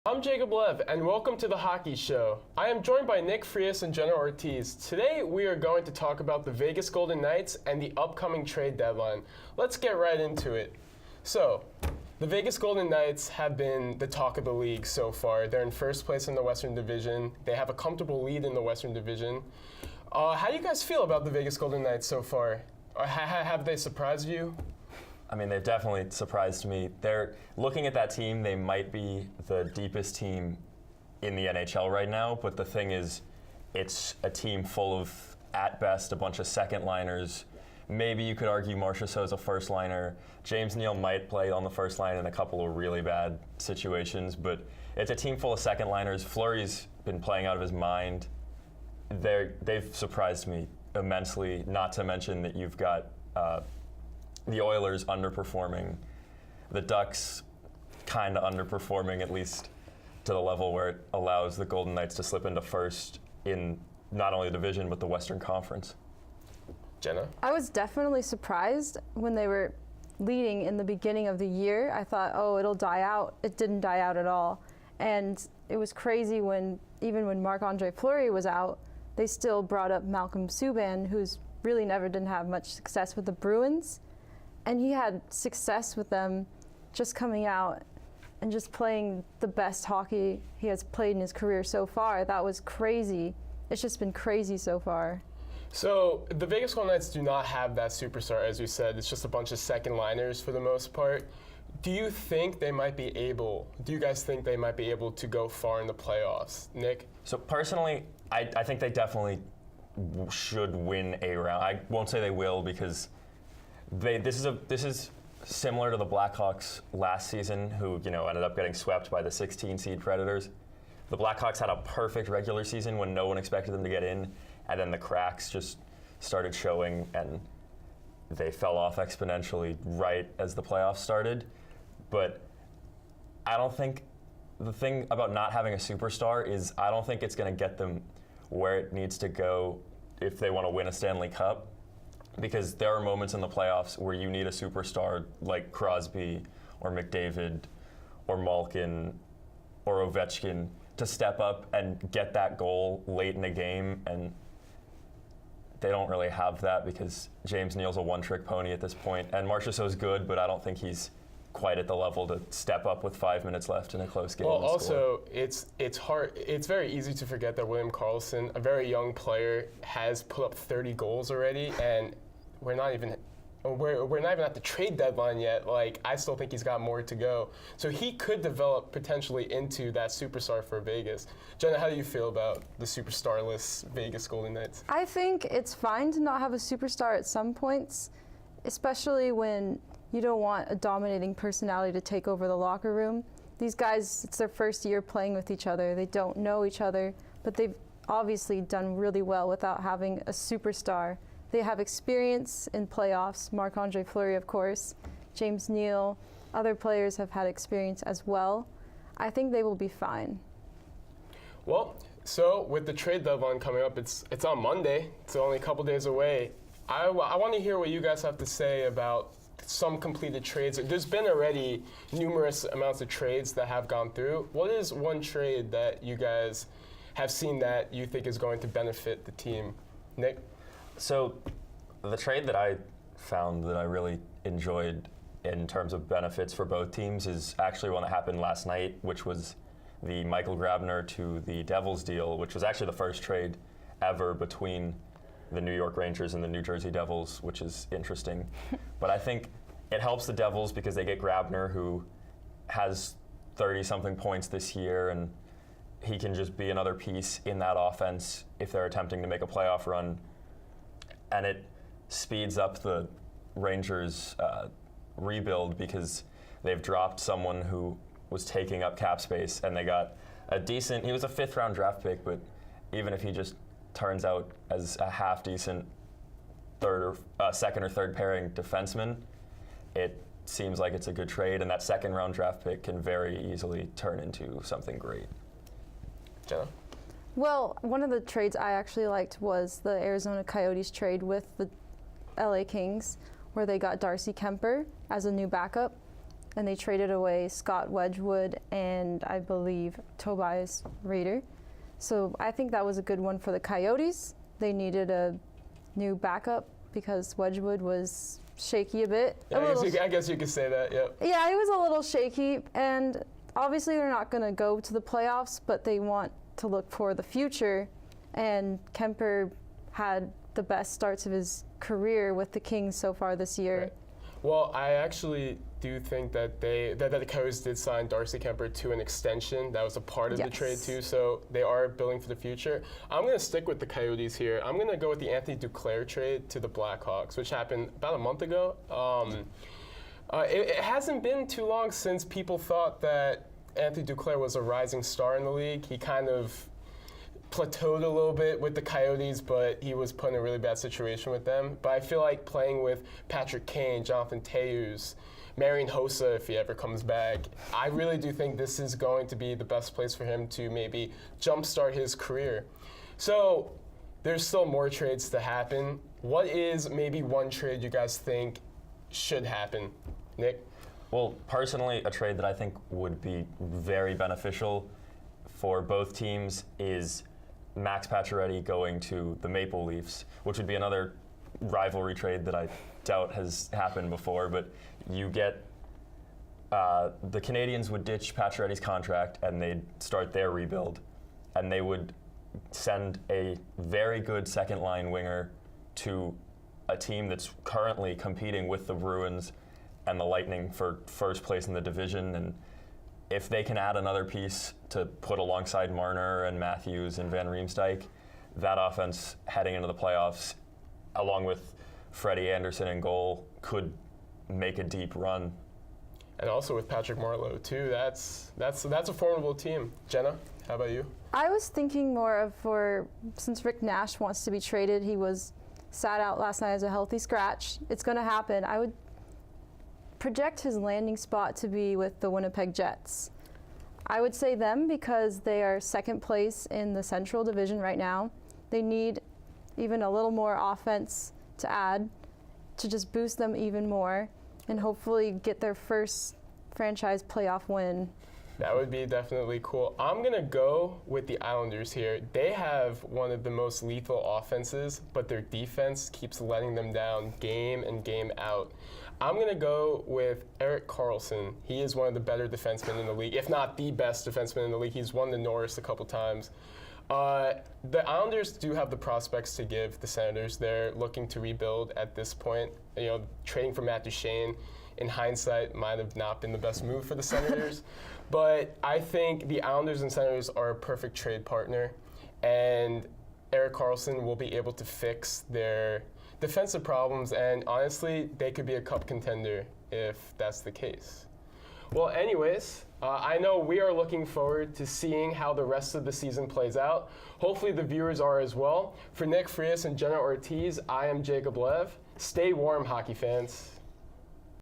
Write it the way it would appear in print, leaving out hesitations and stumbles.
I'm Jacob Lev, and welcome to The Hockey Show. I am joined by Nick Frias and Jenna Ortiz. Today, we are going to talk about the Vegas Golden Knights and the upcoming trade deadline. Let's get right into it. So, the Vegas Golden Knights have been the talk of the league so far. They're in first place in the Western Division. They have a comfortable lead in the Western Division. How do you guys feel about the Vegas Golden Knights so far? Have they surprised you? I mean, they've definitely surprised me. They're looking at that team, they might be the deepest team in the NHL right now, but the thing is, it's a team full of, at best, a bunch of second-liners. Maybe you could argue Marchessault's a first-liner. James Neal might play on the first line in a couple of really bad situations, but it's a team full of second-liners. Fleury's been playing out of his mind. They've surprised me immensely, not to mention that you've got the Oilers underperforming, the Ducks kind of underperforming, at least to the level where it allows the Golden Knights to slip into first in not only the division, but the Western Conference. Jenna? I was definitely surprised when they were leading in the beginning of the year. I thought, oh, it'll die out. It didn't die out at all. And it was crazy even when Marc-Andre Fleury was out, they still brought up Malcolm Subban, who's really didn't have much success with the Bruins. And he had success with them just coming out and just playing the best hockey he has played in his career so far. That was crazy. It's just been crazy so far. So the Vegas Golden Knights do not have that superstar, as you said. It's just a bunch of second liners for the most part. Do you guys think they might be able to go far in the playoffs? Nick? So personally, I think they definitely should win a round. I won't say they will because this is similar to the Blackhawks last season, who ended up getting swept by the 16 seed Predators. The Blackhawks had a perfect regular season when no one expected them to get in, and then the cracks just started showing, and they fell off exponentially right as the playoffs started. But I don't think the thing about not having a superstar is I don't think it's going to get them where it needs to go if they want to win a Stanley Cup. Because there are moments in the playoffs where you need a superstar like Crosby or McDavid or Malkin or Ovechkin to step up and get that goal late in a game, and they don't really have that because James Neal's a one-trick pony at this point, and Marchessault's good, but I don't think he's quite at the level to step up with 5 minutes left in a close game. Well, also, it's hard. It's very easy to forget that William Karlsson, a very young player, has put up 30 goals already, and we're not even at the trade deadline yet. Like, I still think he's got more to go. So he could develop potentially into that superstar for Vegas. Jenna, how do you feel about the superstarless Vegas Golden Knights? I think it's fine to not have a superstar at some points, especially when you don't want a dominating personality to take over the locker room. These guys, it's their first year playing with each other. They don't know each other, but they've obviously done really well without having a superstar. They have experience in playoffs. Marc-Andre Fleury, of course, James Neal, other players have had experience as well. I think they will be fine. Well, so with the trade deadline coming up, it's on Monday. It's only a couple days away. I want to hear what you guys have to say about some completed trades. There's been already numerous amounts of trades that have gone through. What is one trade that you guys have seen that you think is going to benefit the team? Nick? So the trade that I found that I really enjoyed in terms of benefits for both teams is actually one that happened last night, which was the Michael Grabner to the Devils deal, which was actually the first trade ever between the New York Rangers and the New Jersey Devils, which is interesting. But I think it helps the Devils because they get Grabner, who has 30-something points this year, and he can just be another piece in that offense if they're attempting to make a playoff run. And it speeds up the Rangers' rebuild because they've dropped someone who was taking up cap space, and they got he was a 5th-round draft pick, but even if he just turns out as a half-decent second or third pairing defenseman, it seems like it's a good trade, and that 2nd-round draft pick can very easily turn into something great. Jenna? Well, one of the trades I actually liked was the Arizona Coyotes trade with the LA Kings, where they got Darcy Kemper as a new backup. and they traded away Scott Wedgwood and I believe Tobias Rader. So I think that was a good one for the Coyotes. They needed a new backup because Wedgwood was shaky a bit. Yeah, I guess you could say that, yep. Yeah, he was a little shaky, and obviously they're not going to go to the playoffs, but they want to look for the future, and Kemper had the best starts of his career with the Kings so far this year. Right. Well, I actually do think that the Coyotes did sign Darcy Kemper to an extension. That was a part of the trade too, so they are building for the future. I'm going to stick with the Coyotes here. I'm going to go with the Anthony Duclair trade to the Blackhawks, which happened about a month ago. It hasn't been too long since people thought that Anthony Duclair was a rising star in the league. He kind of plateaued a little bit with the Coyotes, but he was put in a really bad situation with them. But I feel like playing with Patrick Kane, Jonathan Toews, Marian Hossa, if he ever comes back, I really do think this is going to be the best place for him to maybe jumpstart his career. So there's still more trades to happen. What is maybe one trade you guys think should happen? Nick? Well, personally, a trade that I think would be very beneficial for both teams is Max Pacioretty going to the Maple Leafs, which would be another rivalry trade that I doubt has happened before, but you get the Canadians would ditch Pacioretty's contract and they'd start their rebuild, and they would send a very good second line winger to a team that's currently competing with the Bruins and the Lightning for first place in the division. And if they can add another piece to put alongside Marner and Matthews and Van Riemsdyk, that offense heading into the playoffs, along with Freddie Anderson in goal, could make a deep run. And also with Patrick Marleau too, that's a formidable team. Jenna, how about you? I was thinking more of since Rick Nash wants to be traded, he was sat out last night as a healthy scratch. It's going to happen. I would project his landing spot to be with the Winnipeg Jets. I would say them because they are second place in the Central Division right now. They need even a little more offense to add to just boost them even more and hopefully get their first franchise playoff win. That would be definitely cool. I'm going to go with the Islanders here. They have one of the most lethal offenses, but their defense keeps letting them down game in, game out. I'm going to go with Erik Karlsson. He is one of the better defensemen in the league, if not the best defenseman in the league. He's won the Norris a couple times. The Islanders do have the prospects to give the Senators. They're looking to rebuild at this point. You know, trading for Matt Duchene, in hindsight, might have not been the best move for the Senators. But I think the Islanders and Senators are a perfect trade partner, and Erik Karlsson will be able to fix their defensive problems, and honestly, they could be a cup contender if that's the case. Well, anyways, I know we are looking forward to seeing how the rest of the season plays out. Hopefully the viewers are as well. For Nick Frias and Jenna Ortiz, I am Jacob Lev. Stay warm, hockey fans.